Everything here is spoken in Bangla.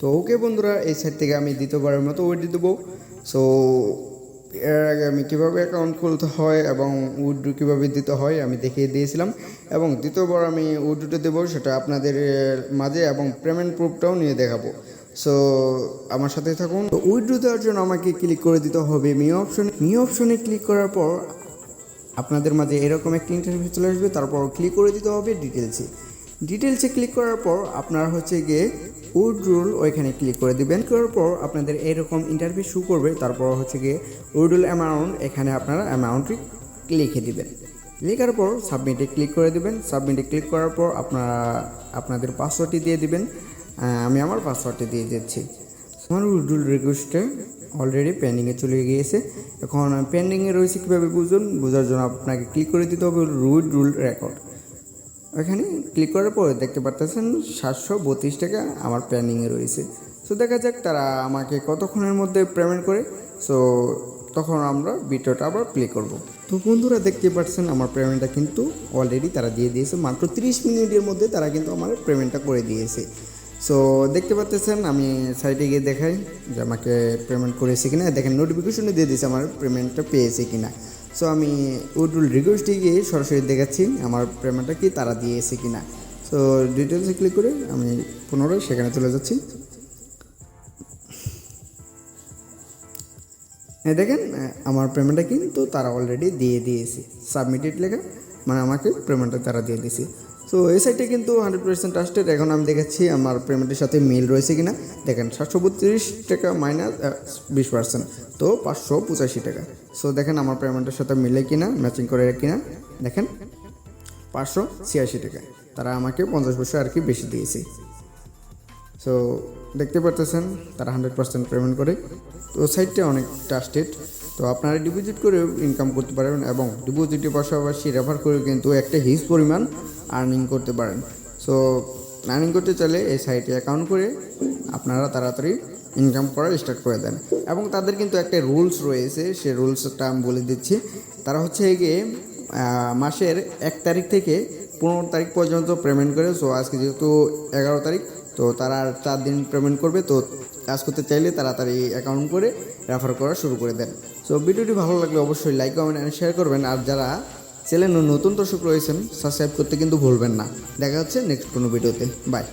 তো ওকে বন্ধুরা, এই সাইট থেকে আমি দ্বিতীয়বারের মতো উইথড্র দেবো। সো এর আগে আমি কীভাবে অ্যাকাউন্ট খুলতে হয় এবং উইথড্র কীভাবে দিতে হয় আমি দেখিয়ে দিয়েছিলাম, এবং দ্বিতীয়বার আমি উইথড্রটা দেবো সেটা আপনাদের মাঝে, এবং পেমেন্ট প্রুফটাও নিয়ে দেখাবো। সো আমার সাথে থাকুন। তো উইথড্র দেওয়ার জন্য আমাকে ক্লিক করে দিতে হবে মি অপশনে ক্লিক করার পর আপনাদের মাঝে এরকম একটা ইন্টারফেস চলে আসবে। তারপর ক্লিক করে দিতে হবে ডিটেলসে ক্লিক করার পর আপনার হচ্ছে গিয়ে উইথড্রল ওইখানে ক্লিক করে দিবেন। করার পর আপনাদের এরকম ইন্টারফেস শো করবে। তারপর হচ্ছে গিয়ে উইথড্রল অ্যামাউন্ট, এখানে আপনারা অ্যামাউন্টটি লিখে দিবেন। লেখার পর সাবমিটে ক্লিক করে দিবেন। সাবমিটে ক্লিক করার পর আপনাদের পাসওয়ার্ডটি দিয়ে দিবেন। আমি আমার পাসওয়ার্ডটি দিয়ে দিচ্ছি। আমার উইথড্রল রিকোয়েস্টটা অলরেডি পেন্ডিংয়ে চলে গিয়েছে। এখন পেন্ডিংয়ে রয়েছে কীভাবে বোঝার জন্য আপনাকে ক্লিক করে দিতে হবে উইথড্রল রেকর্ড। ওখানে ক্লিক করার পরে দেখতে পারতেছেন 732 টাকা আমার পেন্ডিংয়ে রয়েছে। সো দেখা যাক তারা আমাকে কতক্ষণের মধ্যে পেমেন্ট করে। সো তখন আমরা ভিডিওটা আবার প্লে করব। তো বন্ধুরা দেখতে পাচ্ছেন আমার পেমেন্টটা কিন্তু অলরেডি তারা দিয়ে দিয়েছে। মাত্র 30 মিনিটের মধ্যে তারা কিন্তু আমার পেমেন্টটা করে দিয়েছে। সো দেখতে পাচ্ছেন, আমি সাইটে গিয়ে দেখাই যে আমাকে পেমেন্ট করেছে কিনা। দেখেন নোটিফিকেশনে দিয়ে দিয়েছে আমার পেমেন্টটা পেয়েছে কিনা। সো আমি উইথড্রল রিকোয়েস্টে গিয়ে সরাসরি দেখাচ্ছি আমার পেমেন্টটা কি তারা দিয়েছে কিনা। সো ডিটেলসে ক্লিক করে আমি পুনরায় সেখানে চলে যাচ্ছি। দেখেন আমার পেমেন্টটা কিন্তু তারা অলরেডি দিয়ে দিয়েছে। সাবমিটেড লেখা মানে আমাকে পেমেন্টটা তারা দিয়ে দিয়েছে। সো এই সাইটে কিন্তু 100% ট্রাস্টেড। এখন আমি দেখাচ্ছি আমার পেমেন্টের সাথে মিল রয়েছে কিনা। দেখেন 732 টাকা মাইনাস 20%, তো 585 টাকা। সো দেখেন আমার পেমেন্টের সাথে মিলে কিনা, ম্যাচিং করে কিনা। দেখেন 586 টাকা, তারা আমাকে 50 পয়সা আর কি বেশি দিয়েছে। সো দেখতে পারতেছেন তারা 100% পেমেন্ট করে। তো সাইটটা অনেক ট্রাস্টেড। তো আপনারা ডিপোজিট করেও ইনকাম করতে পারবেন, এবং ডিপোজিটের পাশাপাশি রেফার করেও কিন্তু একটা হিউজ পরিমাণ আর্নিং করতে পারেন। সো আর্নিং করতে চাইলে এই সাইটে অ্যাকাউন্ট করে আপনারা তাড়াতাড়ি ইনকাম করা স্টার্ট করে দেন। এবং তাদের কিন্তু একটা রুলস রয়েছে, সেই রুলসটা আমি বলে দিচ্ছি। তারা হচ্ছে গিয়ে মাসের 1 তারিখ থেকে 15 তারিখ পর্যন্ত পেমেন্ট করে। সো আজকে যেহেতু 11 তারিখ, তো তারা 4 দিন পেমেন্ট করবে। তো কাজ করতে চাইলে তাড়াতাড়ি অ্যাকাউন্ট করে রেফার করা শুরু করে দেন। সো ভিডিওটি ভালো লাগলে অবশ্যই লাইক, কমেন্ট অ্যান্ড শেয়ার করবেন। আর যারা চ্যানেলে নতুন দর্শক রয়েছেন সাবস্ক্রাইব করতে কিন্তু ভুলবেন না। দেখা হচ্ছে নেক্সট কোনো ভিডিওতে। বাই।